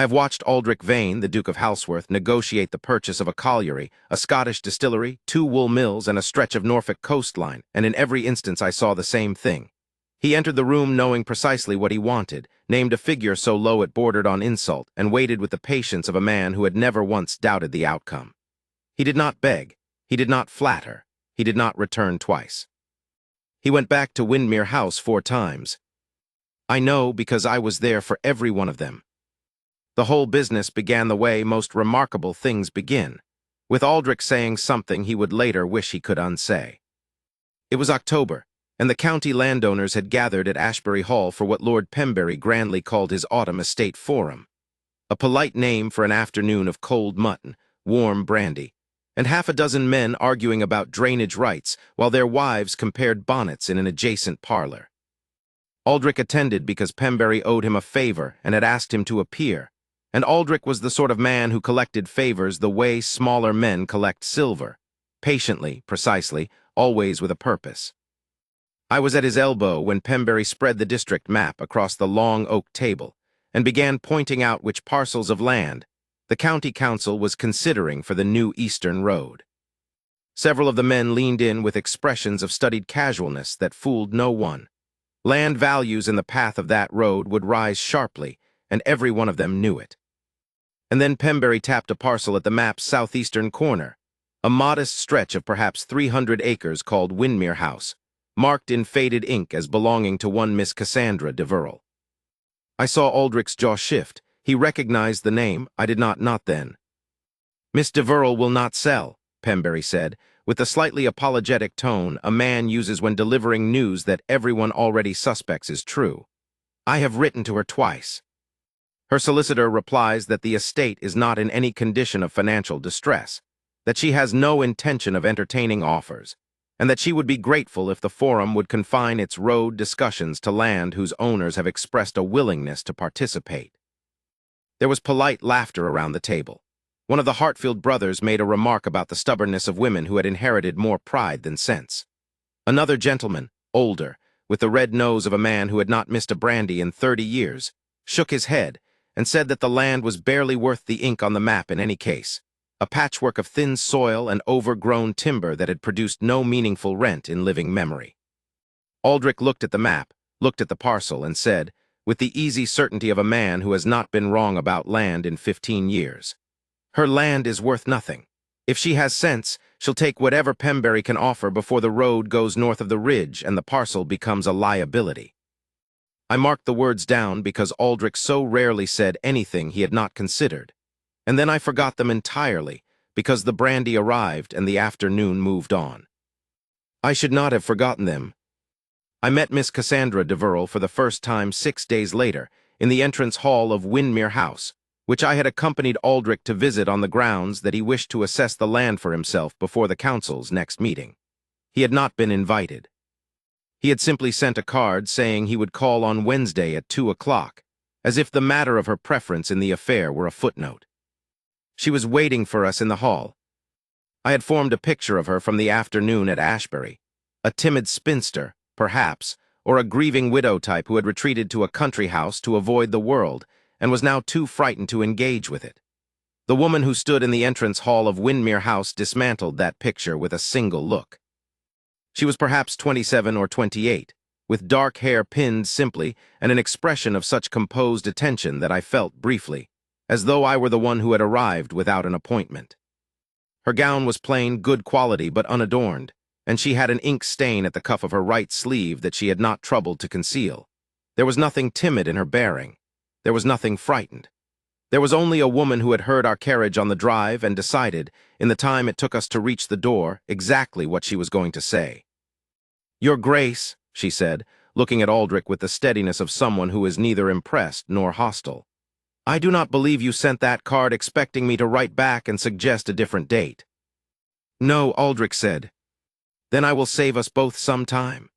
I have watched Aldrich Vane, the Duke of Halsworth, negotiate the purchase of a colliery, a Scottish distillery, 2 wool mills, and a stretch of Norfolk coastline, and in every instance I saw the same thing. He entered the room knowing precisely what he wanted, named a figure so low it bordered on insult, and waited with the patience of a man who had never once doubted the outcome. He did not beg. He did not flatter. He did not return twice. He went back to Windmere House 4 times. I know because I was there for every one of them. The whole business began the way most remarkable things begin, with Aldrich saying something he would later wish he could unsay. It was October, and the county landowners had gathered at Ashbury Hall for what Lord Pembury grandly called his autumn estate forum, a polite name for an afternoon of cold mutton, warm brandy, and half a dozen men arguing about drainage rights while their wives compared bonnets in an adjacent parlor. Aldrich attended because Pembury owed him a favor and had asked him to appear, and Aldrich was the sort of man who collected favors the way smaller men collect silver, patiently, precisely, always with a purpose. I was at his elbow when Pembury spread the district map across the long oak table and began pointing out which parcels of land the county council was considering for the new eastern road. Several of the men leaned in with expressions of studied casualness that fooled no one. Land values in the path of that road would rise sharply, and every one of them knew it. And then Pembury tapped a parcel at the map's southeastern corner, a modest stretch of perhaps 300 acres called Windmere House, marked in faded ink as belonging to one Miss Cassandra de Verl. I saw Aldrich's jaw shift. He recognized the name. I did not then. Miss de Verl will not sell, Pembury said, with the slightly apologetic tone a man uses when delivering news that everyone already suspects is true. I have written to her twice. Her solicitor replies that the estate is not in any condition of financial distress, that she has no intention of entertaining offers, and that she would be grateful if the forum would confine its road discussions to land whose owners have expressed a willingness to participate. There was polite laughter around the table. One of the Hartfield brothers made a remark about the stubbornness of women who had inherited more pride than sense. Another gentleman, older, with the red nose of a man who had not missed a brandy in 30 years, shook his head and said that the land was barely worth the ink on the map in any case, a patchwork of thin soil and overgrown timber that had produced no meaningful rent in living memory. Aldrich looked at the map, looked at the parcel, and said, with the easy certainty of a man who has not been wrong about land in 15 years, "Her land is worth nothing. If she has sense, she'll take whatever Pembury can offer before the road goes north of the ridge and the parcel becomes a liability." I marked the words down because Aldrich so rarely said anything he had not considered, and then I forgot them entirely because the brandy arrived and the afternoon moved on. I should not have forgotten them. I met Miss Cassandra de Verl for the first time 6 days later in the entrance hall of Windmere House, which I had accompanied Aldrich to visit on the grounds that he wished to assess the land for himself before the council's next meeting. He had not been invited. He had simply sent a card saying he would call on Wednesday at 2 o'clock, as if the matter of her preference in the affair were a footnote. She was waiting for us in the hall. I had formed a picture of her from the afternoon at Ashbury, a timid spinster, perhaps, or a grieving widow type who had retreated to a country house to avoid the world and was now too frightened to engage with it. The woman who stood in the entrance hall of Windmere House dismantled that picture with a single look. She was perhaps 27 or 28, with dark hair pinned simply and an expression of such composed attention that I felt briefly, as though I were the one who had arrived without an appointment. Her gown was plain, good quality, but unadorned, and she had an ink stain at the cuff of her right sleeve that she had not troubled to conceal. There was nothing timid in her bearing. There was nothing frightened. There was only a woman who had heard our carriage on the drive and decided, in the time it took us to reach the door, exactly what she was going to say. "Your Grace," she said, looking at Aldrich with the steadiness of someone who is neither impressed nor hostile, "I do not believe you sent that card expecting me to write back and suggest a different date." "No," Aldrich said. "Then I will save us both some time."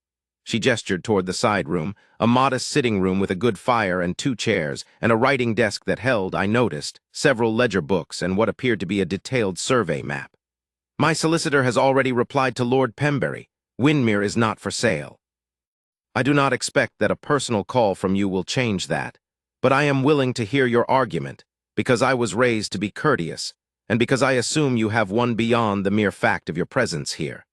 She gestured toward the side room, a modest sitting room with a good fire and 2 chairs, and a writing desk that held, I noticed, several ledger books and what appeared to be a detailed survey map. "My solicitor has already replied to Lord Pembury. Windmere is not for sale. I do not expect that a personal call from you will change that, but I am willing to hear your argument, because I was raised to be courteous, and because I assume you have one beyond the mere fact of your presence here."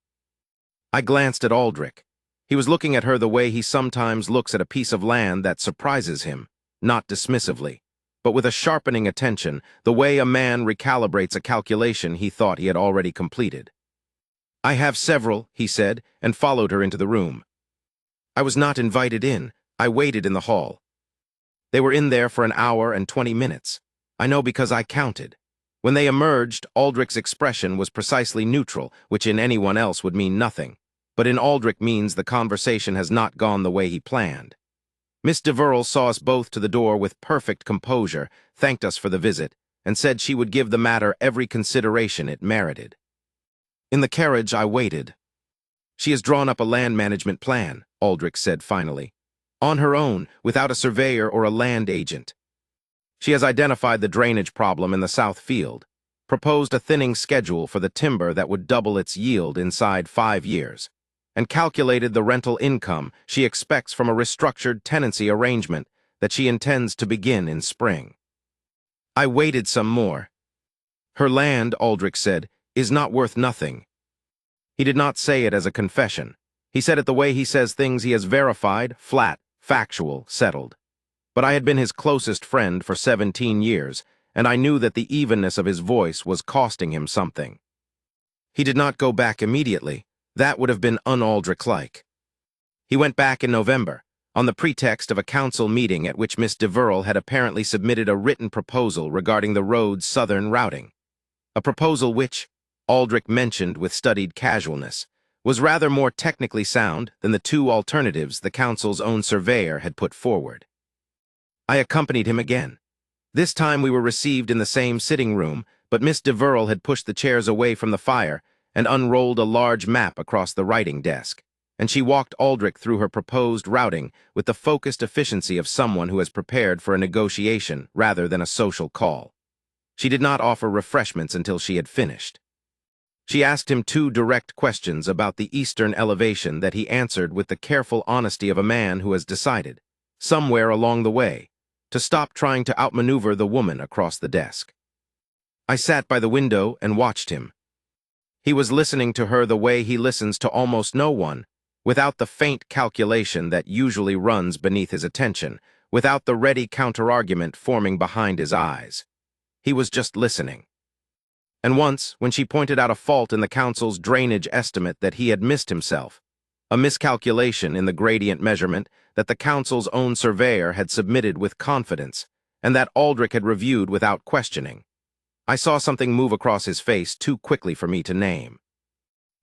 I glanced at Aldrich. He was looking at her the way he sometimes looks at a piece of land that surprises him, not dismissively, but with a sharpening attention, the way a man recalibrates a calculation he thought he had already completed. "I have several," he said, and followed her into the room. I was not invited in. I waited in the hall. They were in there for an hour and 20 minutes. I know because I counted. When they emerged, Aldrich's expression was precisely neutral, which in anyone else would mean nothing. But in Aldrich means the conversation has not gone the way he planned. Miss Deverell saw us both to the door with perfect composure, thanked us for the visit, and said she would give the matter every consideration it merited. In the carriage, I waited. "She has drawn up a land management plan," Aldrich said finally. "On her own, without a surveyor or a land agent. She has identified the drainage problem in the south field, proposed a thinning schedule for the timber that would double its yield inside 5 years, and calculated the rental income she expects from a restructured tenancy arrangement that she intends to begin in spring." I waited some more. "Her land," Aldrich said, "is not worth nothing." He did not say it as a confession. He said it the way he says things he has verified, flat, factual, settled. But I had been his closest friend for 17 years, and I knew that the evenness of his voice was costing him something. He did not go back immediately. That would have been un-Aldrich-like. He went back in November, on the pretext of a council meeting at which Miss Deverell had apparently submitted a written proposal regarding the road's southern routing. A proposal which, Aldrich mentioned with studied casualness, was rather more technically sound than the 2 alternatives the council's own surveyor had put forward. I accompanied him again. This time we were received in the same sitting room, but Miss Deverell had pushed the chairs away from the fire and unrolled a large map across the writing desk, and she walked Aldrich through her proposed routing with the focused efficiency of someone who has prepared for a negotiation rather than a social call. She did not offer refreshments until she had finished. She asked him 2 direct questions about the eastern elevation that he answered with the careful honesty of a man who has decided, somewhere along the way, to stop trying to outmaneuver the woman across the desk. I sat by the window and watched him. He was listening to her the way he listens to almost no one, without the faint calculation that usually runs beneath his attention, without the ready counterargument forming behind his eyes. He was just listening. And once, when she pointed out a fault in the council's drainage estimate that he had missed himself, a miscalculation in the gradient measurement that the council's own surveyor had submitted with confidence, and that Aldrich had reviewed without questioning, I saw something move across his face too quickly for me to name.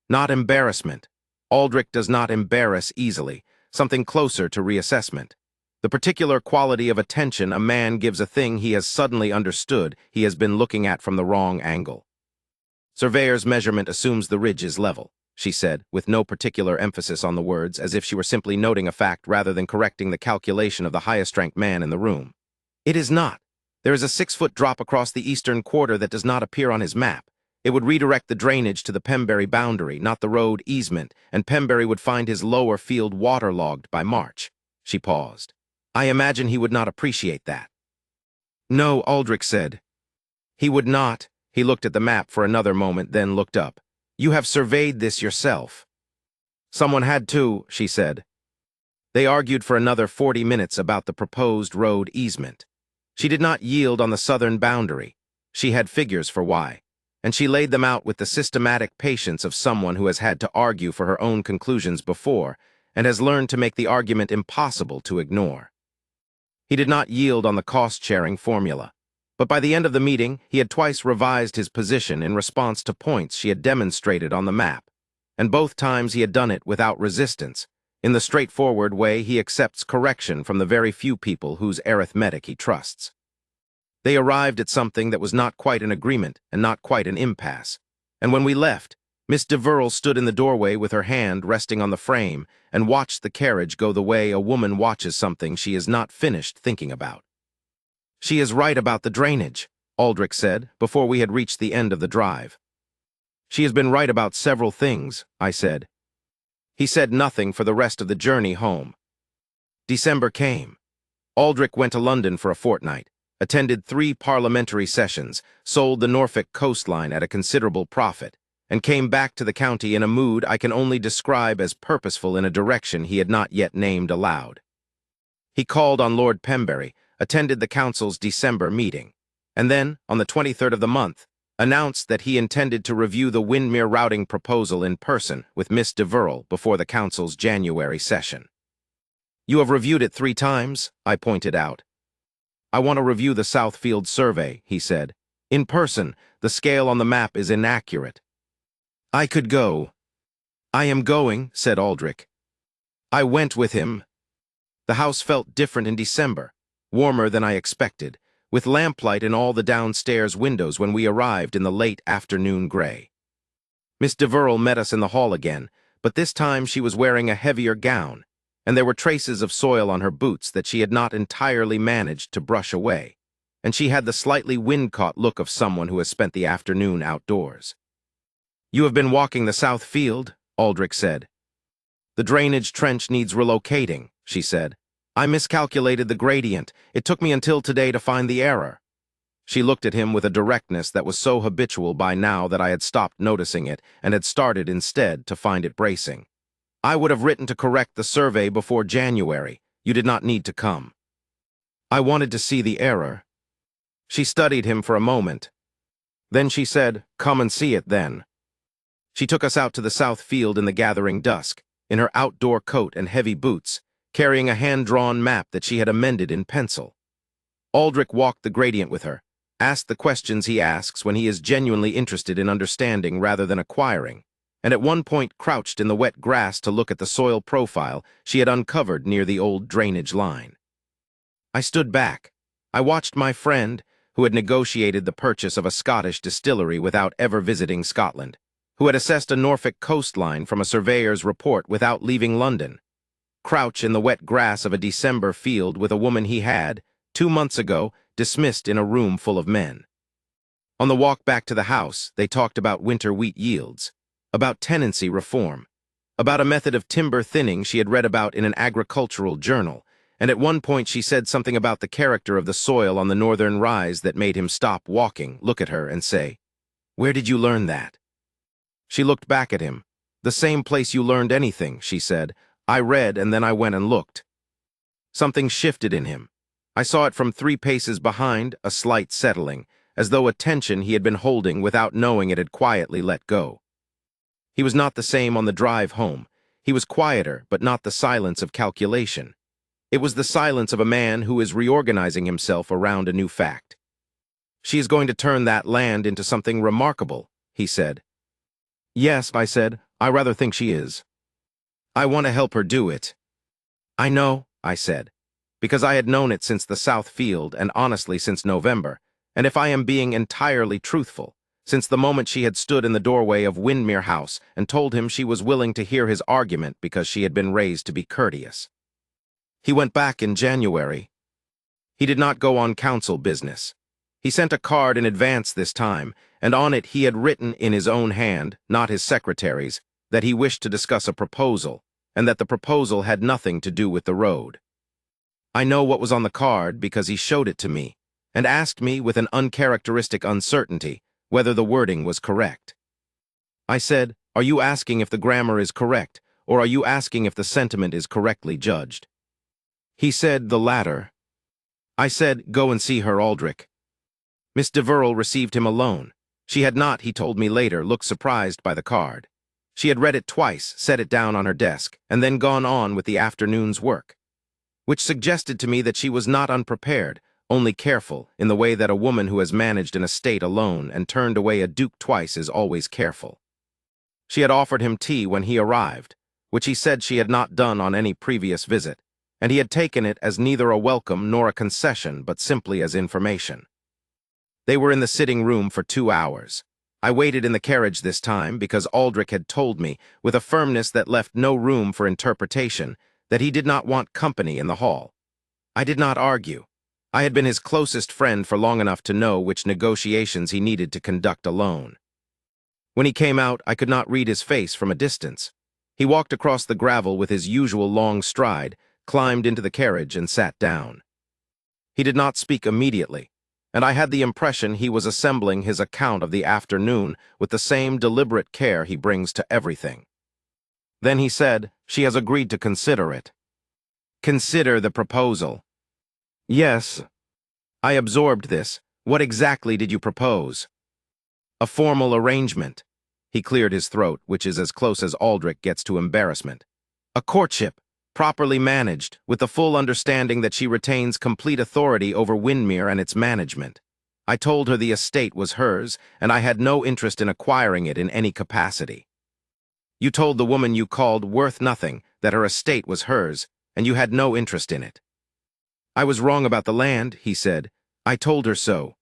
Not embarrassment. Aldrich does not embarrass easily, something closer to reassessment. The particular quality of attention a man gives a thing he has suddenly understood he has been looking at from the wrong angle. "Surveyor's measurement assumes the ridge is level," she said, with no particular emphasis on the words, as if she were simply noting a fact rather than correcting the calculation of the highest-ranked man in the room. "It is not. There is a 6-foot drop across the eastern quarter that does not appear on his map. It would redirect the drainage to the Pembury boundary, not the road easement, and Pembury would find his lower field waterlogged by March." She paused. "I imagine he would not appreciate that." "No," Aldrich said. "He would not." He looked at the map for another moment, then looked up. "You have surveyed this yourself." "Someone had to," she said. They argued for another 40 minutes about the proposed road easement. She did not yield on the southern boundary. She had figures for why, and she laid them out with the systematic patience of someone who has had to argue for her own conclusions before and has learned to make the argument impossible to ignore. He did not yield on the cost-sharing formula, but by the end of the meeting, he had twice revised his position in response to points she had demonstrated on the map, and both times he had done it without resistance, in the straightforward way he accepts correction from the very few people whose arithmetic he trusts. They arrived at something that was not quite an agreement and not quite an impasse, and when we left, Miss Deverell stood in the doorway with her hand resting on the frame and watched the carriage go the way a woman watches something she is not finished thinking about. "She is right about the drainage," Aldrich said, before we had reached the end of the drive. "She has been right about several things," I said. He said nothing for the rest of the journey home. December came. Aldrich went to London for a fortnight, attended 3 parliamentary sessions, sold the Norfolk coastline at a considerable profit, and came back to the county in a mood I can only describe as purposeful in a direction he had not yet named aloud. He called on Lord Pembury, attended the council's December meeting, and then, on the 23rd of the month, announced that he intended to review the Windmere routing proposal in person with Miss de Verle before the council's January session. "You have reviewed it 3 times," I pointed out. "I want to review the Southfield survey," he said. "In person, the scale on the map is inaccurate." "I could go." "I am going," said Aldrich. I went with him. The house felt different in December, warmer than I expected, with lamplight in all the downstairs windows when we arrived in the late afternoon gray. Miss de Verle met us in the hall again, but this time she was wearing a heavier gown, and there were traces of soil on her boots that she had not entirely managed to brush away, and she had the slightly wind-caught look of someone who has spent the afternoon outdoors. "You have been walking the South Field," Aldrich said. "The drainage trench needs relocating," she said. "I miscalculated the gradient. It took me until today to find the error." She looked at him with a directness that was so habitual by now that I had stopped noticing it and had started instead to find it bracing. "I would have written to correct the survey before January. You did not need to come." "I wanted to see the error." She studied him for a moment. Then she said, "Come and see it then." She took us out to the South Field in the gathering dusk, in her outdoor coat and heavy boots, carrying a hand-drawn map that she had amended in pencil. Aldrich walked the gradient with her, asked the questions he asks when he is genuinely interested in understanding rather than acquiring, and at one point crouched in the wet grass to look at the soil profile she had uncovered near the old drainage line. I stood back. I watched my friend, who had negotiated the purchase of a Scottish distillery without ever visiting Scotland, who had assessed a Norfolk coastline from a surveyor's report without leaving London, crouch in the wet grass of a December field with a woman he had, 2 months ago, dismissed in a room full of men. On the walk back to the house, they talked about winter wheat yields, about tenancy reform, about a method of timber thinning she had read about in an agricultural journal, and at one point she said something about the character of the soil on the northern rise that made him stop walking, look at her, and say, "Where did you learn that?" She looked back at him. "The same place you learned anything," she said. "I read, and then I went and looked." Something shifted in him. I saw it from 3 paces behind, a slight settling, as though a tension he had been holding without knowing it had quietly let go. He was not the same on the drive home. He was quieter, but not the silence of calculation. It was the silence of a man who is reorganizing himself around a new fact. "She is going to turn that land into something remarkable," he said. "Yes," I said, "I rather think she is. I want to help her do it." "I know," I said, because I had known it since the South Field and honestly since November, and if I am being entirely truthful, since the moment she had stood in the doorway of Windmere House and told him she was willing to hear his argument because she had been raised to be courteous. He went back in January. He did not go on council business. He sent a card in advance this time, and on it he had written in his own hand, not his secretary's, that he wished to discuss a proposal, and that the proposal had nothing to do with the road. I know what was on the card because he showed it to me, and asked me with an uncharacteristic uncertainty whether the wording was correct. I said, "Are you asking if the grammar is correct, or are you asking if the sentiment is correctly judged?" He said the latter. I said, "Go and see her, Aldrich." Miss de Verle received him alone. She had not, he told me later, looked surprised by the card. She had read it twice, set it down on her desk, and then gone on with the afternoon's work, which suggested to me that she was not unprepared, only careful, in the way that a woman who has managed an estate alone and turned away a duke twice is always careful. She had offered him tea when he arrived, which he said she had not done on any previous visit, and he had taken it as neither a welcome nor a concession, but simply as information. They were in the sitting room for 2 hours. I waited in the carriage this time because Aldrich had told me, with a firmness that left no room for interpretation, that he did not want company in the hall. I did not argue. I had been his closest friend for long enough to know which negotiations he needed to conduct alone. When he came out, I could not read his face from a distance. He walked across the gravel with his usual long stride, climbed into the carriage and sat down. He did not speak immediately, and I had the impression he was assembling his account of the afternoon with the same deliberate care he brings to everything. Then he said, "She has agreed to consider it." "Consider the proposal." "Yes." I absorbed this. "What exactly did you propose?" "A formal arrangement." He cleared his throat, which is as close as Aldrich gets to embarrassment. "A courtship, properly managed, with the full understanding that she retains complete authority over Windermere and its management. I told her the estate was hers, and I had no interest in acquiring it in any capacity." "You told the woman you called worth nothing that her estate was hers, and you had no interest in it." "I was wrong about the land," he said. "I told her so."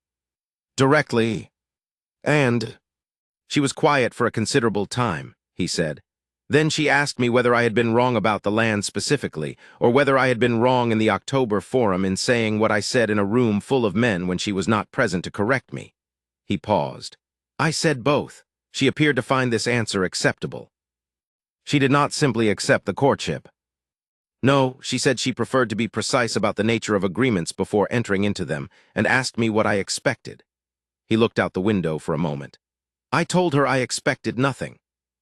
"Directly. And—" "She was quiet for a considerable time," he said. "Then she asked me whether I had been wrong about the land specifically, or whether I had been wrong in the October forum in saying what I said in a room full of men when she was not present to correct me." He paused. "I said both." She appeared to find this answer acceptable. "She did not simply accept the courtship." "No, she said she preferred to be precise about the nature of agreements before entering into them, and asked me what I expected." He looked out the window for a moment. "I told her I expected nothing.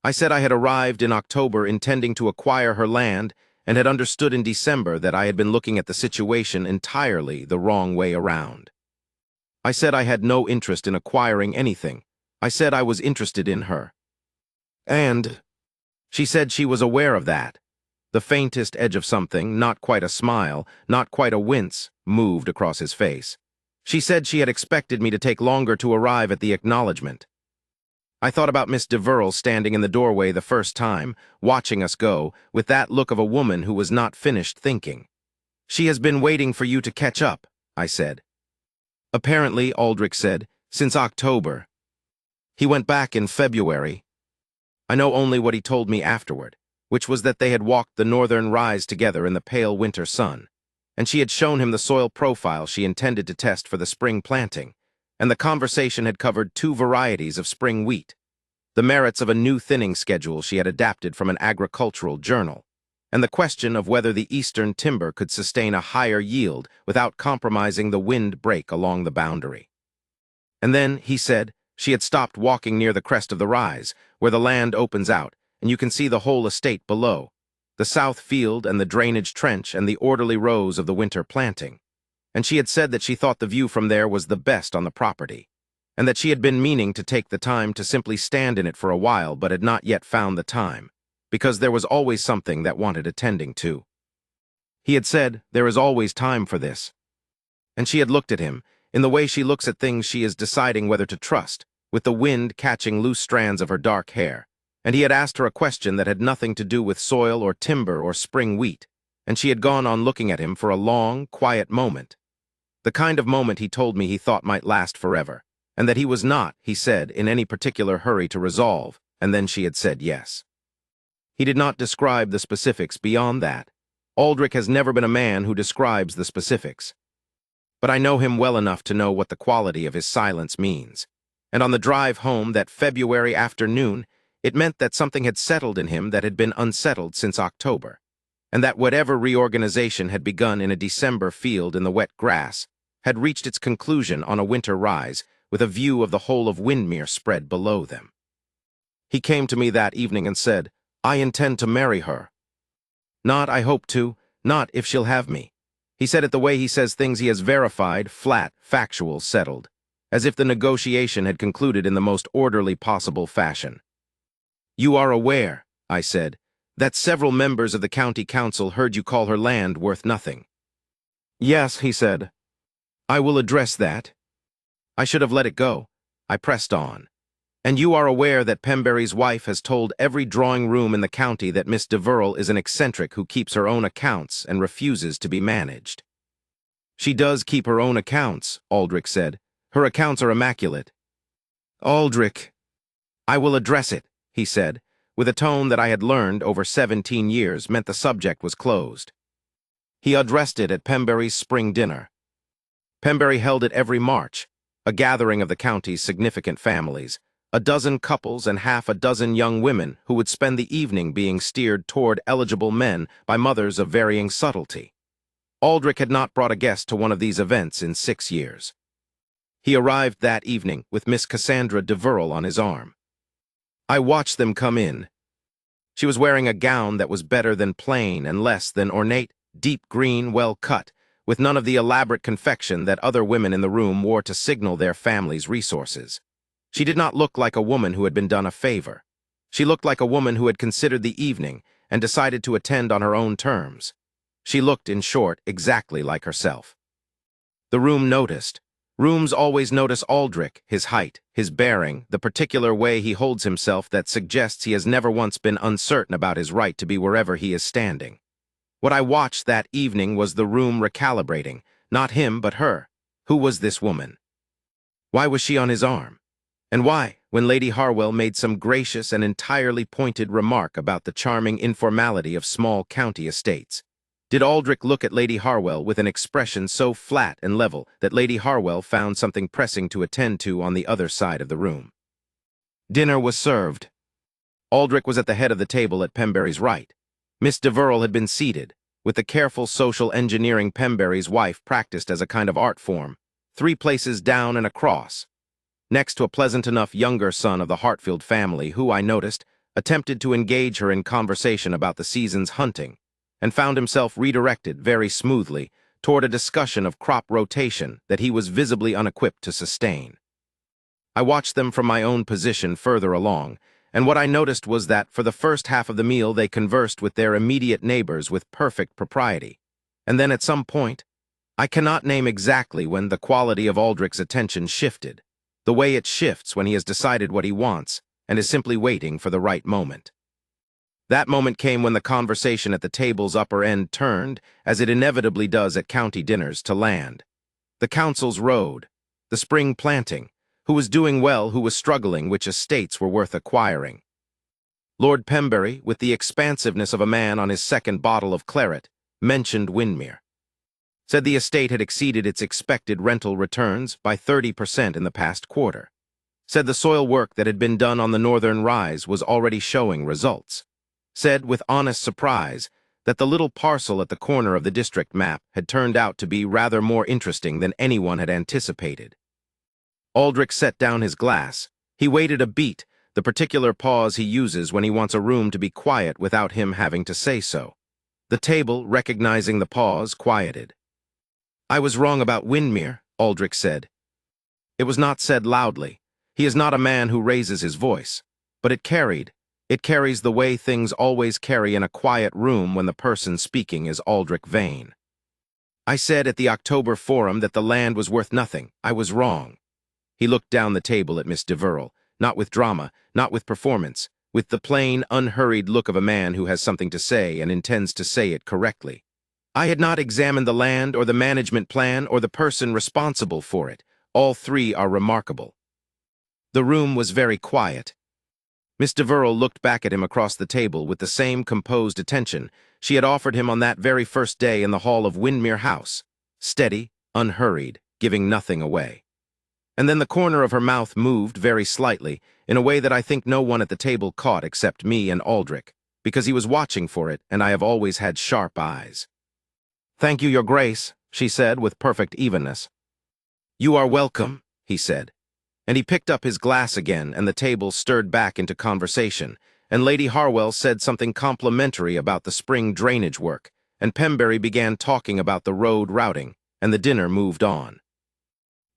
I said I had arrived in October intending to acquire her land and had understood in December that I had been looking at the situation entirely the wrong way around. I said I had no interest in acquiring anything. I said I was interested in her. And she said she was aware of that." The faintest edge of something, not quite a smile, not quite a wince, moved across his face. "She said she had expected me to take longer to arrive at the acknowledgement." I thought about Miss Deverell standing in the doorway the first time, watching us go, with that look of a woman who was not finished thinking. "She has been waiting for you to catch up," I said. "Apparently," Aldrich said, "since October. He went back in February." I know only what he told me afterward, which was that they had walked the northern rise together in the pale winter sun, and she had shown him the soil profile she intended to test for the spring planting, and the conversation had covered 2 varieties of spring wheat, the merits of a new thinning schedule she had adapted from an agricultural journal, and the question of whether the eastern timber could sustain a higher yield without compromising the wind break along the boundary. And then, he said, she had stopped walking near the crest of the rise, where the land opens out, and you can see the whole estate below, the south field and the drainage trench and the orderly rows of the winter planting. And she had said that she thought the view from there was the best on the property, and that she had been meaning to take the time to simply stand in it for a while but had not yet found the time, because there was always something that wanted attending to. He had said, "There is always time for this." And she had looked at him, in the way she looks at things she is deciding whether to trust, with the wind catching loose strands of her dark hair, and he had asked her a question that had nothing to do with soil or timber or spring wheat, and she had gone on looking at him for a long, quiet moment. The kind of moment he told me he thought might last forever, and that he was not, he said, in any particular hurry to resolve, and then she had said yes. He did not describe the specifics beyond that. Aldrich has never been a man who describes the specifics. But I know him well enough to know what the quality of his silence means. And on the drive home that February afternoon, it meant that something had settled in him that had been unsettled since October, and that whatever reorganization had begun in a December field in the wet grass had reached its conclusion on a winter rise with a view of the whole of Windermere spread below them. He came to me that evening and said, "I intend to marry her. Not I hope to, not if she'll have me." He said it the way he says things he has verified, flat, factual, settled, as if the negotiation had concluded in the most orderly possible fashion. "You are aware," I said, "that several members of the county council heard you call her land worth nothing." "Yes," he said. "I will address that." I should have let it go. I pressed on. "And you are aware that Pembury's wife has told every drawing room in the county that Miss Deverell is an eccentric who keeps her own accounts and refuses to be managed." "She does keep her own accounts," Aldrich said. "Her accounts are immaculate." "Aldrich." "I will address it," he said, with a tone that I had learned over 17 years meant the subject was closed. He addressed it at Pembury's spring dinner. Pembury held it every March, a gathering of the county's significant families, a dozen couples and half a dozen young women who would spend the evening being steered toward eligible men by mothers of varying subtlety. Aldrich had not brought a guest to one of these events in 6 years. He arrived that evening with Miss Cassandra Deverell on his arm. I watched them come in. She was wearing a gown that was better than plain and less than ornate, deep green, well cut, with none of the elaborate confection that other women in the room wore to signal their family's resources. She did not look like a woman who had been done a favor. She looked like a woman who had considered the evening and decided to attend on her own terms. She looked, in short, exactly like herself. The room noticed. Rooms always notice Aldrich, his height, his bearing, the particular way he holds himself that suggests he has never once been uncertain about his right to be wherever he is standing. What I watched that evening was the room recalibrating, not him but her. Who was this woman? Why was she on his arm? And why, when Lady Harwell made some gracious and entirely pointed remark about the charming informality of small county estates, did Aldrich look at Lady Harwell with an expression so flat and level that Lady Harwell found something pressing to attend to on the other side of the room? Dinner was served. Aldrich was at the head of the table at Pemberry's right. Miss Deverell had been seated, with the careful social engineering Pemberry's wife practiced as a kind of art form, 3 places down and across, next to a pleasant enough younger son of the Hartfield family who, I noticed, attempted to engage her in conversation about the season's hunting, and found himself redirected very smoothly toward a discussion of crop rotation that he was visibly unequipped to sustain. I watched them from my own position further along, and what I noticed was that for the first half of the meal they conversed with their immediate neighbors with perfect propriety, and then at some point, I cannot name exactly when, the quality of Aldrich's attention shifted, the way it shifts when he has decided what he wants and is simply waiting for the right moment. That moment came when the conversation at the table's upper end turned, as it inevitably does at county dinners, to land. The council's road, the spring planting, who was doing well, who was struggling, which estates were worth acquiring. Lord Pemberry, with the expansiveness of a man on his second bottle of claret, mentioned Windermere. Said the estate had exceeded its expected rental returns by 30% in the past quarter. Said the soil work that had been done on the northern rise was already showing results. Said, with honest surprise, that the little parcel at the corner of the district map had turned out to be rather more interesting than anyone had anticipated. Aldrich set down his glass. He waited a beat, the particular pause he uses when he wants a room to be quiet without him having to say so. The table, recognizing the pause, quieted. "I was wrong about Windermere," Aldrich said. It was not said loudly. He is not a man who raises his voice. But it carried. It carries the way things always carry in a quiet room when the person speaking is Aldrich Vane. "I said at the October Forum that the land was worth nothing. I was wrong." He looked down the table at Miss Deverell, not with drama, not with performance, with the plain, unhurried look of a man who has something to say and intends to say it correctly. "I had not examined the land or the management plan or the person responsible for it. All 3 are remarkable." The room was very quiet. Miss Deverell looked back at him across the table with the same composed attention she had offered him on that very first day in the hall of Windermere House, steady, unhurried, giving nothing away. And then the corner of her mouth moved very slightly, in a way that I think no one at the table caught except me and Aldrich, because he was watching for it, and I have always had sharp eyes. "Thank you, Your Grace," she said with perfect evenness. "You are welcome," he said. And he picked up his glass again, and the table stirred back into conversation, and Lady Harwell said something complimentary about the spring drainage work, and Pemberry began talking about the road routing, and the dinner moved on.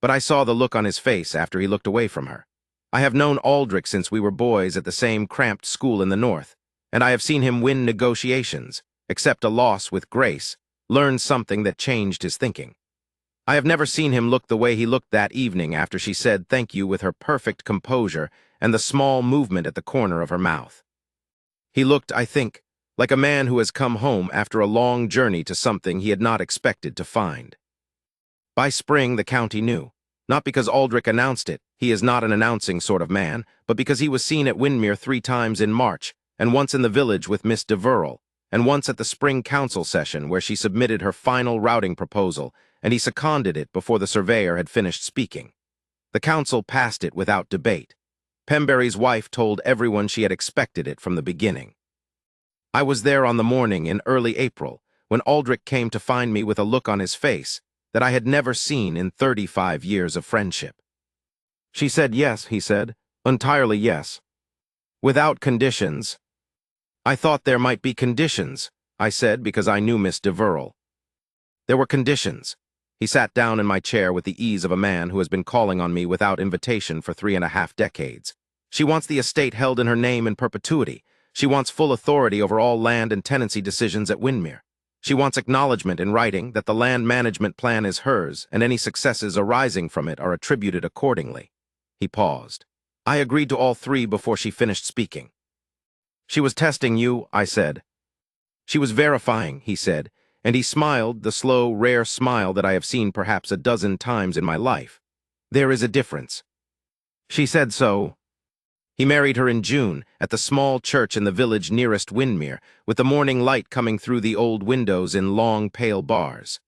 But I saw the look on his face after he looked away from her. I have known Aldrich since we were boys at the same cramped school in the north, and I have seen him win negotiations, accept a loss with grace, learn something that changed his thinking. I have never seen him look the way he looked that evening after she said thank you with her perfect composure and the small movement at the corner of her mouth. He looked, I think, like a man who has come home after a long journey to something he had not expected to find. By spring, the county knew, not because Aldrich announced it, he is not an announcing sort of man, but because he was seen at Windermere 3 times in March, and once in the village with Miss Deverell, and once at the spring council session where she submitted her final routing proposal, and he seconded it before the surveyor had finished speaking. The council passed it without debate. Pemberry's wife told everyone she had expected it from the beginning. I was there on the morning in early April, when Aldrich came to find me with a look on his face that I had never seen in 35 years of friendship. "She said yes," he said. "Entirely yes. Without conditions." "I thought there might be conditions," I said, because I knew Miss Deverell. "There were conditions." He sat down in my chair with the ease of a man who has been calling on me without invitation for 3.5 decades. "She wants the estate held in her name in perpetuity. She wants full authority over all land and tenancy decisions at Windermere. She wants acknowledgement in writing that the land management plan is hers and any successes arising from it are attributed accordingly." He paused. I agreed to all three before she finished speaking. "She was testing you," I said. "She was verifying," he said, and he smiled, the slow, rare smile that I have seen perhaps a dozen times in my life. "There is a difference." "She said so." He married her in June, at the small church in the village nearest Windermere, with the morning light coming through the old windows in long, pale bars.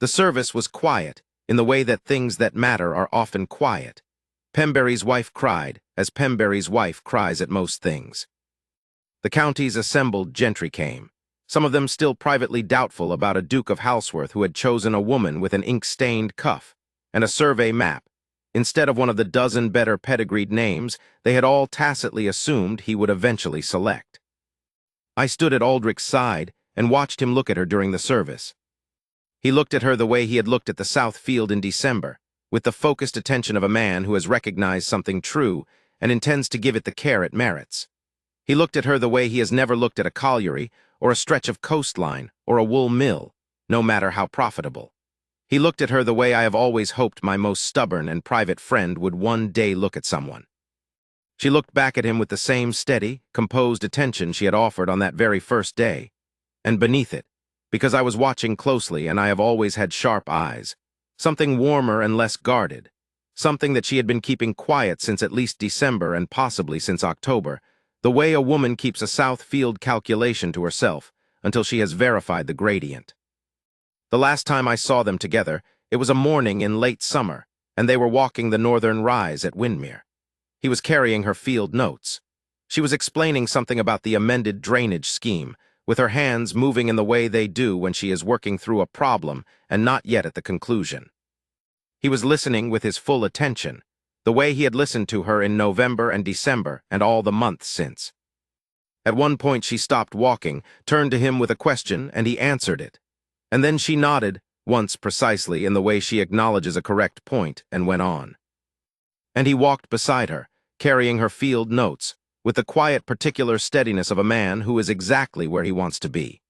The service was quiet, in the way that things that matter are often quiet. Pembury's wife cried, as Pembury's wife cries at most things. The county's assembled gentry came, some of them still privately doubtful about a Duke of Halsworth who had chosen a woman with an ink-stained cuff and a survey map. Instead of one of the dozen better pedigreed names, they had all tacitly assumed he would eventually select. I stood at Aldrich's side and watched him look at her during the service. He looked at her the way he had looked at the South Field in December, with the focused attention of a man who has recognized something true and intends to give it the care it merits. He looked at her the way he has never looked at a colliery, or a stretch of coastline, or a wool mill, no matter how profitable. He looked at her the way I have always hoped my most stubborn and private friend would one day look at someone. She looked back at him with the same steady, composed attention she had offered on that very first day. And beneath it, because I was watching closely and I have always had sharp eyes, something warmer and less guarded, something that she had been keeping quiet since at least December and possibly since October, the way a woman keeps a South Field calculation to herself until she has verified the gradient. The last time I saw them together, it was a morning in late summer, and they were walking the northern rise at Windermere. He was carrying her field notes. She was explaining something about the amended drainage scheme, with her hands moving in the way they do when she is working through a problem and not yet at the conclusion. He was listening with his full attention, the way he had listened to her in November and December and all the months since. At one point she stopped walking, turned to him with a question, and he answered it. And then she nodded, once precisely in the way she acknowledges a correct point, and went on. And he walked beside her, carrying her field notes, with the quiet particular steadiness of a man who is exactly where he wants to be.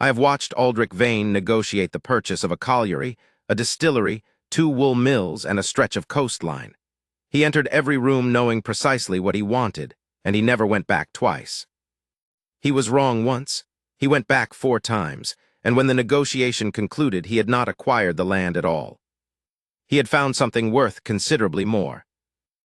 I have watched Aldrich Vane negotiate the purchase of a colliery, a distillery, 2 wool mills, and a stretch of coastline. He entered every room knowing precisely what he wanted, and he never went back twice. He was wrong once. He went back 4 times, and when the negotiation concluded, he had not acquired the land at all. He had found something worth considerably more.